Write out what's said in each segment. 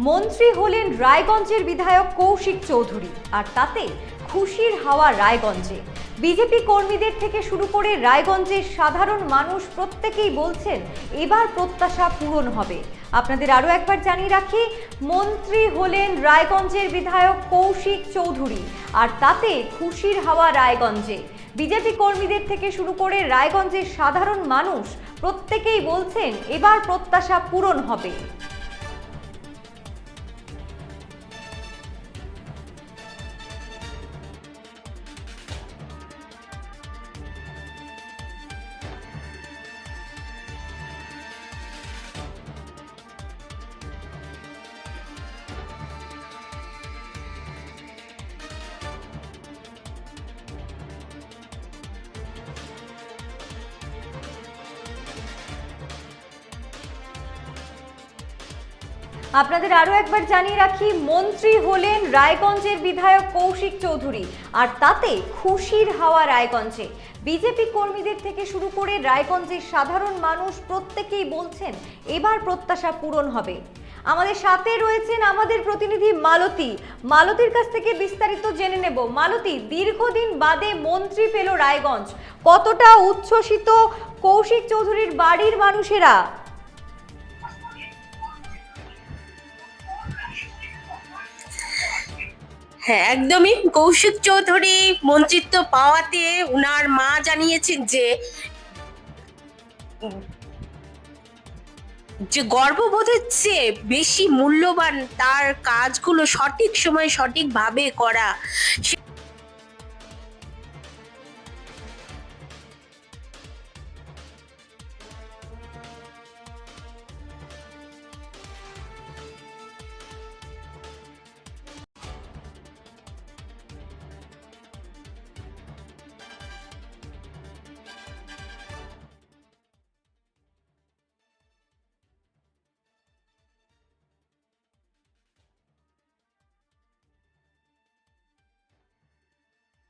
মন্ত্রী হলেন রায়গঞ্জের বিধায়ক কৌশিক চৌধুরী, আর তাতে খুশির হাওয়া রায়গঞ্জে। বিজেপি কর্মীদের থেকে শুরু করে রায়গঞ্জের সাধারণ মানুষ প্রত্যেকেই বলছেন এবার প্রত্যাশা পূরণ হবে। আপনাদের আরও একবার জানিয়ে রাখি, মন্ত্রী হলেন রায়গঞ্জের বিধায়ক কৌশিক চৌধুরী, আর তাতে খুশির হাওয়া রায়গঞ্জে। বিজেপি কর্মীদের থেকে শুরু করে রায়গঞ্জের সাধারণ মানুষ প্রত্যেকেই বলছেন এবার প্রত্যাশা পূরণ হবে। আপনাদের আরও একবার জানিয়ে রাখি, মন্ত্রী হলেন রায়গঞ্জের বিধায়ক কৌশিক চৌধুরী, আর তাতে খুশির হাওয়া রায়গঞ্জে। বিজেপি কর্মীদের থেকে শুরু করে রায়গঞ্জের সাধারণ মানুষ প্রত্যেকেই বলছেন এবার প্রত্যাশা পূরণ হবে। আমাদের সাথে রয়েছেন আমাদের প্রতিনিধি মালতী। মালতীর কাছ থেকে বিস্তারিত জেনে নেব। মালতী, দীর্ঘদিন বাদে মন্ত্রী পেল রায়গঞ্জ, কতটা উচ্ছ্বসিত কৌশিক চৌধুরীর বাড়ির মানুষেরা? হ্যাঁ, একদমই। কৌশিক চৌধুরী মন্ত্রিত্ব পাওয়াতে উনার মা জানিয়েছেন যে যে গর্ববোধের চেয়ে বেশি মূল্যবান তার কাজগুলো সঠিক সময়ে সঠিকভাবে করা।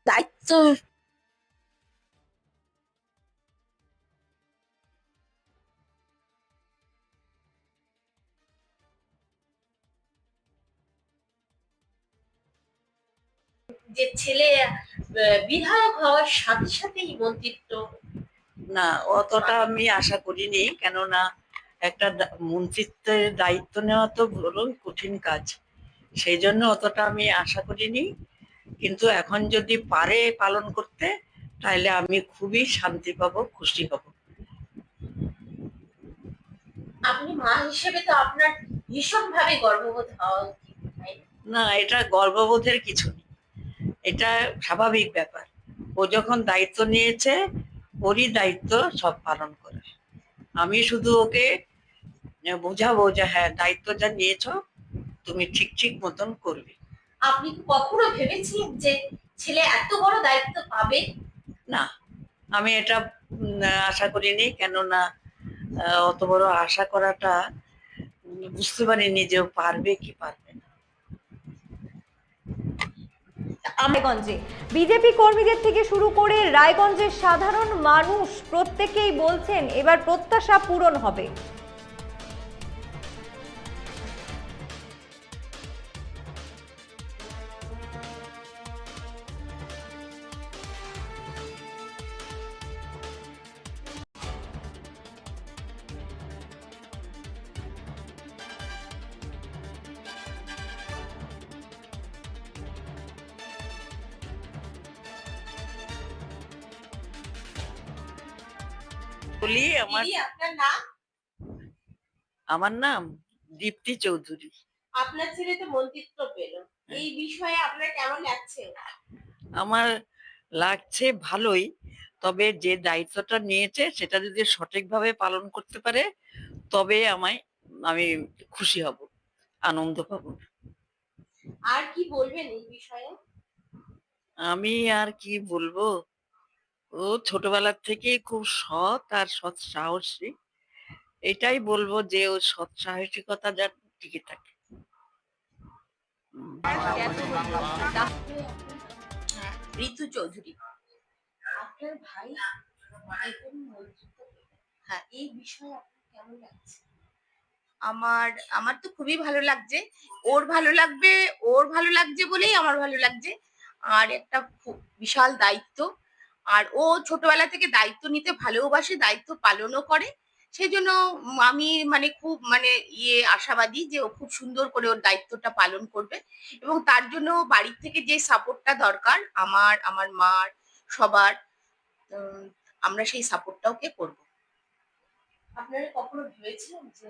দায়িত্ব যে ছেলে বিধায়ক হওয়ার সাথে সাথেই মন্ত্রিত্ব। না, অতটা আমি আশা করিনি, কেননা একটা মন্ত্রিত্বের দায়িত্ব নেওয়া তো বড় কঠিন কাজ, সেই জন্য অতটা আমি আশা করিনি। কিন্তু এখন যদি পারে পালন করতে, তাহলে আমি খুবই শান্তি পাবো, খুশি হব। আপনি মা হিসেবে তো আপনার ভীষণভাবে গর্ববোধ হওয়া উচিত, তাই না? না, এটা গর্ববোধের কিছু নেই, এটা স্বাভাবিক ব্যাপার। ও যখন দায়িত্ব নিয়েছে, ওরই দায়িত্ব সব পালন করে। আমি শুধু ওকে বোঝাবো যে হ্যাঁ, দায়িত্ব যা নিয়েছো তুমি ঠিক ঠিক মতন করবে। আপনি কখনো ভেবেছিলেন যে ছেলে এত বড় দায়িত্ব পাবে? না, আমি এটা আশা করিনি, কেননা অত বড় আশা করাটা বুঝতে পারিনি যে ও পারবে কি পারবে না। রায়গঞ্জে বিজেপি কর্মীদের থেকে শুরু করে রায়গঞ্জের সাধারণ মানুষ প্রত্যেকেই বলছেন এবার প্রত্যাশা পূরণ হবে। বলি, আপনার নাম? আমার নাম দীপ্তি চৌধুরী। আপনার ছেলে তো মন্ত্রিত্ব পেল, এই বিষয়ে আপনার কেমন লাগছে? আমার লাগছে ভালোই, তবে যে দায়িত্বটা নিয়েছে সেটা যদি সঠিকভাবে পালন করতে পারে, তবে আমি খুশি হব, আনন্দ পাবো। আর কি বলবেন এই বিষয়ে? আমি আর কি বলবো, ও ছোটবেলার থেকে খুব সৎ আর সৎ সাহসী। এটাই বলবো যে ও সৎ সাহসিকতা যার টিকে থাকে। ঋতু চৌধুরী, আপনার ভাই এখন মন্ত্রিত্ব পেলেন। হ্যাঁ, এই বিষয়ে আপনার কেমন লাগছে? আমার আমার তো খুবই ভালো লাগছে। ওর ভালো লাগবে, ওর ভালো লাগছে বলেই আমার ভালো লাগছে। আর একটা খুব বিশাল দায়িত্ব। আর ও ছোটবেলা থেকে দায়িত্ব নিতে ভালোবাসে, দায়িত্ব পালনও করে। সেজন্য আমি মানে খুব মানে আশাবাদী যে ও খুব সুন্দর করে ওর দায়িত্বটা পালন করবে। এবং তার জন্য বাড়ির থেকে যে সাপোর্টটা দরকার আমার, আমার মার, সবার, উম আমরা সেই সাপোর্টটা ওকে করব। আপনারা কখনো ভেবেছিলেন যে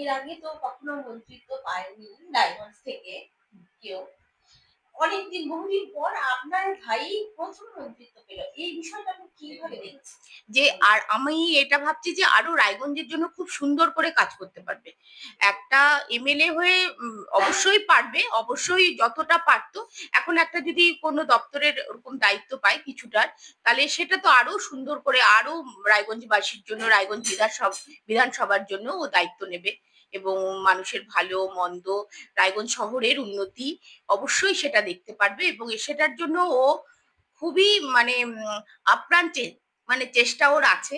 এর আগে তো কখনো মন্ত্রিত্ব পায়নি ডায়মন্ডস থেকে কেউ, অনেকদিন বহুদিন পর আপনার ভাই প্রথম মন্ত্রিত্ব পেল, এই বিষয়টা আপনি কিভাবে দেখছেন? যে আর আমি এটা ভাবছি যে আরো রায়গঞ্জের জন্য খুব সুন্দর করে কাজ করতে পারবে। একটা এমএলএ হয়ে অবশ্যই পারবে, অবশ্যই যতটা পারতো। এখন একটা যদি কোনো দপ্তরের ওরকম দায়িত্ব পায় কিছুটার, তাহলে সেটা তো আরো সুন্দর করে আরো রায়গঞ্জবাসীর জন্য, রায়গঞ্জ বিধানসভার জন্য ও দায়িত্ব নেবে। এবং মানুষের ভালো মন্দ, রায়গঞ্জ শহরের উন্নতি অবশ্যই সেটা দেখতে পারবে। এবং সেটার জন্য ও খুবই মানে আপ্রাণ মানে চেষ্টা ওর আছে।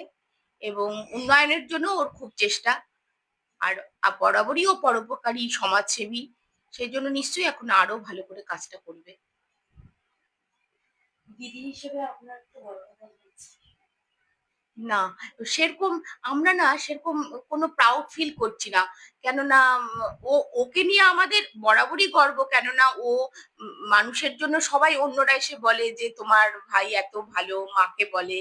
এবং উন্নয়নের জন্য ওর খুব চেষ্টা। আর বরাবরই ও পরোপকারী, সমাজসেবী। সেই জন্য নিশ্চয়ই এখন আরো ভালো করে কাজটা করবে। দিদি হিসেবে আপনার তো বড় কথা বলছি না, সেরকম আমরা না সেরকম কোনো প্রাউড ফিল করছি না। কেননা ও, ওকে নিয়ে আমাদের বরাবরই গর্ব। কেননা ও মানুষের জন্য সবাই অন্যরা এসে বলে যে তোমার ভাই এত ভালো, মাকে বলে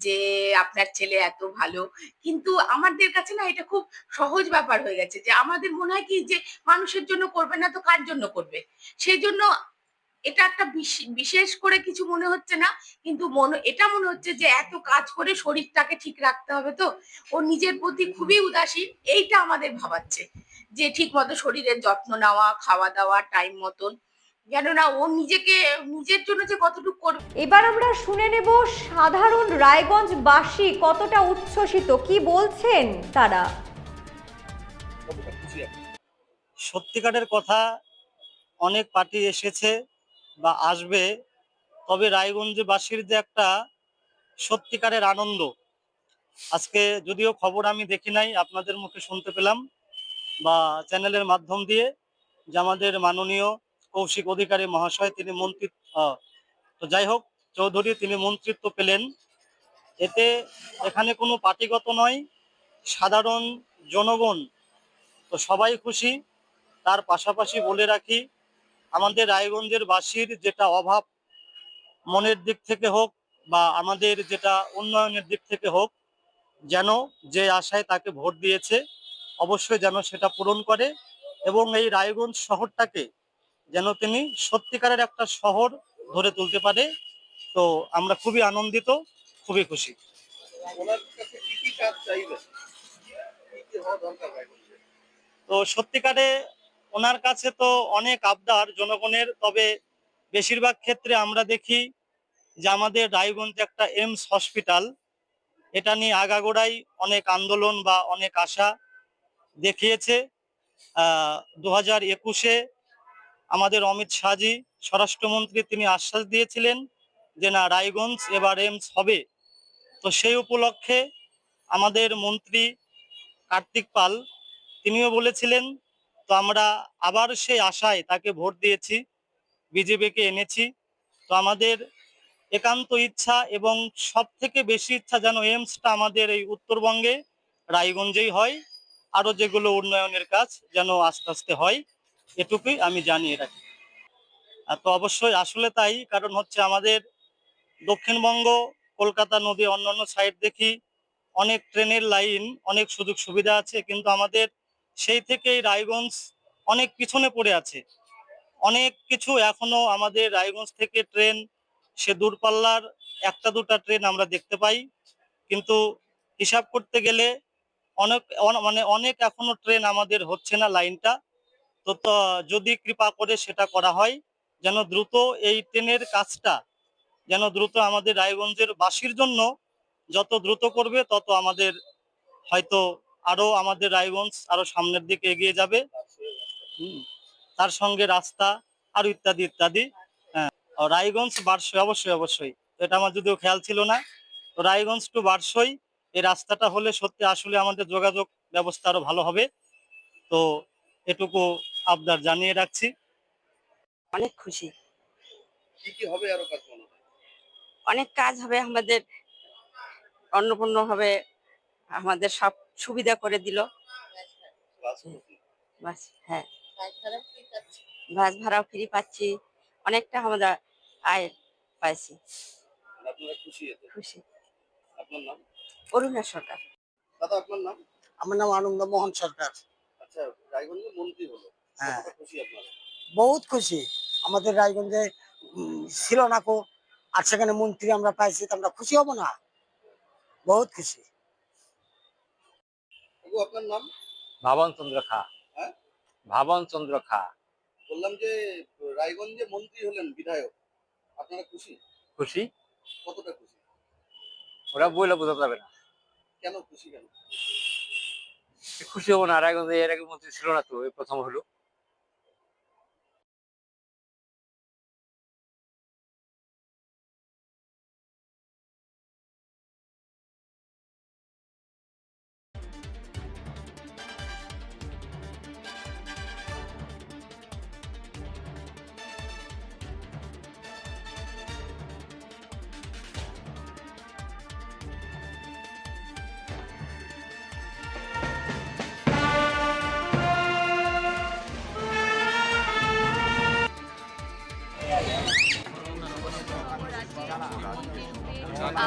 যে আপনার ছেলে এত ভালো। কিন্তু আমাদের কাছে না এটা খুব সহজ ব্যাপার হয়ে গেছে, যে আমাদের মনে হয় কি যে মানুষের জন্য করবে না তো কার জন্য করবে। সেই জন্য এটা একটা বিশেষ করে কিছু মনে হচ্ছে না। কিন্তু এটা মনে হচ্ছে যে এত কাজ করে শরীরটাকে ঠিক রাখতে হবে, তো ও নিজের প্রতি খুবই উদাসীন। এইটা আমাদের ভাবাচ্ছে যে ঠিক মতো শরীরের যত্ন নেওয়া, খাওয়া দাওয়া টাইম মতন। কেননা ও নিজেকে নিজের জন্য যে কতটুকু করবে। এবার আমরা শুনে নেব সাধারণ রায়গঞ্জবাসী কতটা উচ্ছ্বসিত, কি বলছেন তারা। সত্যিকারের কথা, অনেক পার্টি এসেছে বা আসবে, তবে রায়গঞ্জবাসীর যে একটা সত্যিকারের আনন্দ, আজকে যদিও খবর আমি দেখি নাই, আপনাদের মুখে শুনতে পেলাম বা চ্যানেলের মাধ্যম দিয়ে, যে আমাদের মাননীয় কৌশিক অধিকারী মহাশয় তিনি মন্ত্রিত্ব, তো যাই হোক, চৌধুরী তিনি মন্ত্রিত্ব পেলেন। এতে এখানে কোনো পার্টিগত নয়, সাধারণ জনগণ তো সবাই খুশি। তার পাশাপাশি বলে রাখি, আমাদের রায়গঞ্জের বাসীর যেটা অভাব, মনের দিক থেকে হোক বা আমাদের যেটা উন্নয়নের দিক থেকে হোক, যেন যে আশায় তাকে ভোট দিয়েছে অবশ্যই যেন সেটা পূরণ করে এবং এই রায়গঞ্জ শহরটাকে যেন তিনি সত্যিকারের একটা শহর ধরে তুলতে পারে। তো আমরা খুবই আনন্দিত, খুবই খুশি। তো সত্যিকারে ওনার কাছে তো অনেক আবদার জনগণের, তবে বেশিরভাগ ক্ষেত্রে আমরা দেখি যে আমাদের রায়গঞ্জে একটা এইমস হসপিটাল, এটা নিয়ে আগাগোড়াই অনেক আন্দোলন বা অনেক আশা দেখিয়েছে। 2021-এ আমাদের অমিত শাহজি স্বরাষ্ট্রমন্ত্রী তিনি আশ্বাস দিয়েছিলেন যে না, রায়গঞ্জ এবার এইমস হবে। তো সেই উপলক্ষে আমাদের মন্ত্রী কার্তিক পাল তিনিও বলেছিলেন। তো আমরা আবার সেই আশায় তাকে ভোট দিয়েছি, বিজেপিকে এনেছি। তো আমাদের একান্ত ইচ্ছা এবং সব থেকে বেশি ইচ্ছা যেন এইমসটা আমাদের এই উত্তরবঙ্গে রায়গঞ্জেই হয়, আরো যেগুলো উন্নয়নের কাজ যেন আস্তে আস্তে হয়, এটুকুই আমি জানিয়ে রাখি। আর তো অবশ্যই আসলে তাই, কারণ হচ্ছে আমাদের দক্ষিণবঙ্গ, কলকাতা নদী অন্যান্য সাইড দেখি অনেক ট্রেনের লাইন, অনেক সুযোগ সুবিধা আছে, কিন্তু আমাদের সেই থেকেই রায়গঞ্জ অনেক পিছনে পড়ে আছে। অনেক কিছু এখনো আমাদের রায়গঞ্জ থেকে ট্রেন, সে দূরপাল্লার একটা দুটা ট্রেন আমরা দেখতে পাই, কিন্তু হিসাব করতে গেলে মানে অনেক এখনো ট্রেন আমাদের হচ্ছে না লাইনটা। তো যদি কৃপা করে সেটা করা হয়, যেন দ্রুত এই ট্রেনের কাজটা যেন দ্রুত আমাদের রায়গঞ্জের বাসীর জন্য যত দ্রুত করবে তত আমাদের হয়তো আরো আমাদের রায়গঞ্জ আরো সামনের দিকে এগিয়ে যাবে। তার সঙ্গে রাস্তা আরো ইত্যাদি ইত্যাদি। হ্যাঁ, রায়গঞ্জ বারসই, অবশ্যই অবশ্যই, এটা আমার যদিও খেয়াল ছিল না। তো রায়গঞ্জ টু বারসই এই রাস্তাটা হলে সত্যি আসলে আমাদের যোগাযোগ ব্যবস্থা আরো ভালো হবে। তো এটুকু আবদার জানিয়ে রাখছি। অনেক খুশি, কি হবে আরো কাজ মনে হয়? অনেক কাজ হবে আমাদের, অন্নপূর্ণ হবে, আমাদের সব সুবিধা করে দিল। বাস, হ্যাঁ, বাস ভাড়াও ফ্রি পাচ্ছি, অনেকটা আমরা আয় পাইছি। আপনারা খুশি এতে? খুশি। আপনার নাম? অরুণা সরকার। দাদা আপনার নাম? আমার নাম আনন্দ মোহন সরকার। আচ্ছা, রায়গঞ্জে মন্ত্রী হলো, হ্যাঁ, কতটা খুশি আপনারা? বহুত খুশি। আমাদের রায়গঞ্জে ছিল না কো, আর সেখানে মন্ত্রী আমরা পাইছি, তো আমরা খুশি হব না? বহুত খুশি। বাবু আপনার নাম? ভাবন চন্দ্র খা। হ্যাঁ? ভাবন চন্দ্র খা। বললাম যে রায়গঞ্জে মন্ত্রী হলেন বিধায়ক, আপনারা খুশি? খুশি? কতটা খুশি? ওরা বইলে বোঝাতে যাবে না। কেন খুশি কেন? খুশি হবো না, রায়গঞ্জে এর আগে মন্ত্রী ছিল না তো, এই প্রথম হলো।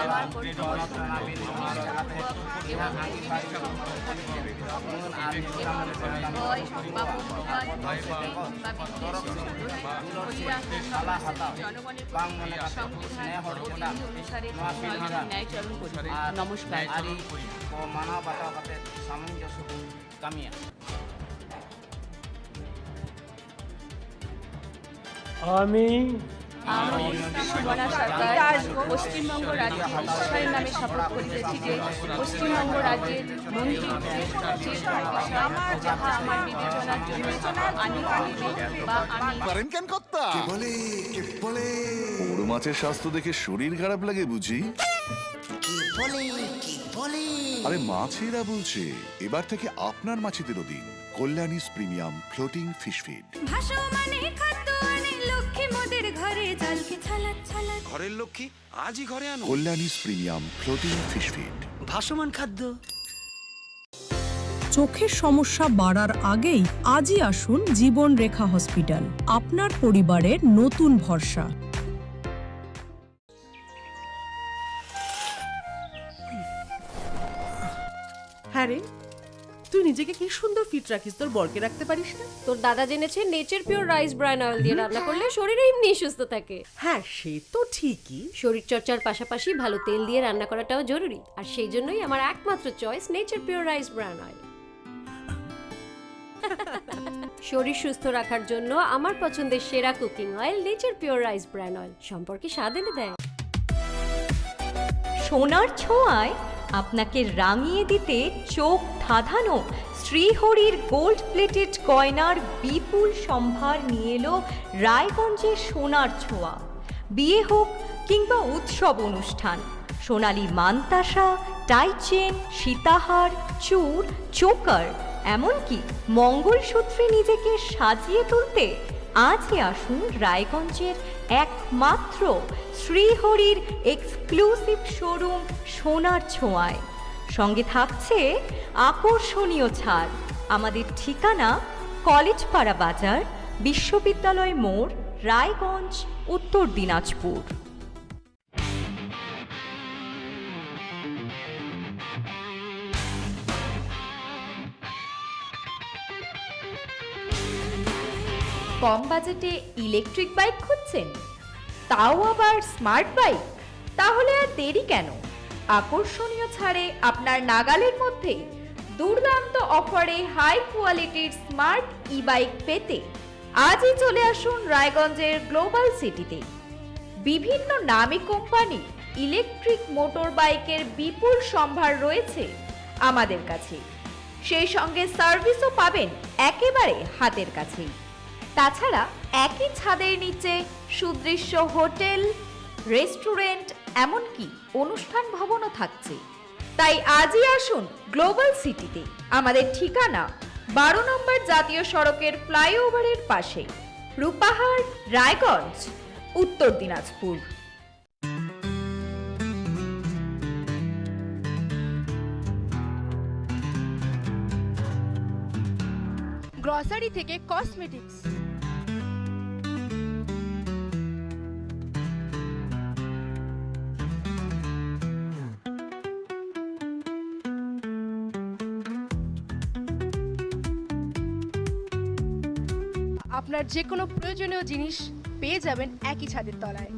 আমার পরিকল্পনাপূর্বক এবং ভয় বা প্রতিবাদ বা জনগণের সংবিধান অনুসারে ন্যায়চরণ করি। নমস্কার। মানবতাবাদের সামঞ্জস্য কামিয়া। আমি সুবর্ণা সরকার পশ্চিমবঙ্গ রাজ্যের ঈশ্বরের নামে শপথ করিতেছি যে পশ্চিমবঙ্গ রাজ্যের মন্ত্রী আমার যাহা আমার বিবেচনার জন্য আনিবার্য বা আমি পারেন কেন কর্তা? বড় মাছের স্বাস্থ্য দেখে শরীর খারাপ লাগে বুঝি? আরে মাছেরা বলছে, এবার থেকে আপনার মাছেদেরও দিন কল্যাণীস প্রিমিয়াম ফ্লোটিং ফিশ ফিড। ঘরের লক্ষ্মী আজই ঘরে আনো। কল্যাণীস প্রিমিয়াম ফ্লোটিং ফিশ ফিড। ভাসমান খাদ্য। চোখের সমস্যা বাড়ার আগেই আজই আসুন জীবন রেখা হসপিটাল, আপনার পরিবারের নতুন ভরসা। হ্যাঁ রে, তুই নিজেকে কি সুন্দর ফিট রাখিস, তোর বরকে রাখতে পারিস না? তোর দাদা জেনেছে nature pure rice bran oil দিয়ে রান্না করলে শরীর এমনি সুস্থ থাকে। হ্যাঁ সে তো ঠিকই, শরীর চর্চার পাশাপাশি ভালো তেল দিয়ে রান্না করাটাও জরুরি, আর সেই জন্যই আমার একমাত্র choice nature pure rice bran oil. শরীর সুস্থ রাখার জন্য আমার পছন্দের সেরা cooking oil nature pure rice bran oil, সম্পর্কে স্বাদ এনে দেয়। সোনার ছোঁয়ায় আপনাকে রাঙিয়ে দিতে চোখ ধাঁধানো শ্রীহরির গোল্ড প্লেটেড গয়নার বিপুল সম্ভার নিয়ে এলো রায়গঞ্জের সোনার ছোঁয়া। বিয়ে হোক কিংবা উৎসব অনুষ্ঠান, সোনালী মানতাসা, টাইচেন, সীতাহার, চূড়, চোকার, এমনকি মঙ্গলসূত্রে নিজেকে সাজিয়ে তুলতে আজই আসুন রায়গঞ্জের একমাত্র শ্রীহরির এক্সক্লুসিভ শোরুম সোনার ছোঁয়ায়। সঙ্গে থাকছে আকর্ষণীয় ছাড়। আমাদের ঠিকানা কলেজপাড়া বাজার, বিশ্ববিদ্যালয় মোড়, রায়গঞ্জ, উত্তর দিনাজপুর। কম বাজেটে ইলেকট্রিক বাইক খুঁজছেন, তাও আবার স্মার্ট বাইক? তাহলে আর দেরি কেন? আকর্ষণীয় ছাড়ে আপনার নাগালের মধ্যে দুর্দান্ত অফারে হাই কোয়ালিটির স্মার্ট ই বাইক পেতে আজই চলে আসুন রায়গঞ্জের গ্লোবাল সিটিতে। বিভিন্ন নামী কোম্পানি ইলেকট্রিক মোটর বাইকের বিপুল সম্ভার রয়েছে আমাদের কাছে, সেই সঙ্গে সার্ভিসও পাবেন একেবারে হাতের কাছেই। তাছাড়া একই ছাদের নিচে সুদৃশ্য হোটেল, রেস্টুরেন্ট, এমনকি অনুষ্ঠান ভবনও থাকছে। তাই আজই আসুন গ্লোবাল সিটিতে। আমাদের ঠিকানা 12 নম্বর জাতীয় সড়কের ফ্লাইওভারের পাশে, রূপাহার, রায়গঞ্জ, উত্তর দিনাজপুর। গ্রসারি থেকে কসমেটিক্স, আপনার যে কোনো প্রয়োজনীয় জিনিস পেয়ে যাবেন একই ছাদের তলায়।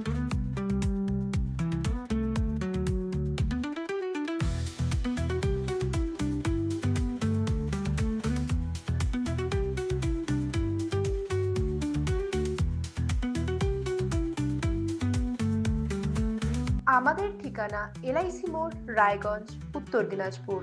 আমাদের ঠিকানা LIC মোড়, রায়গঞ্জ, উত্তর দিনাজপুর।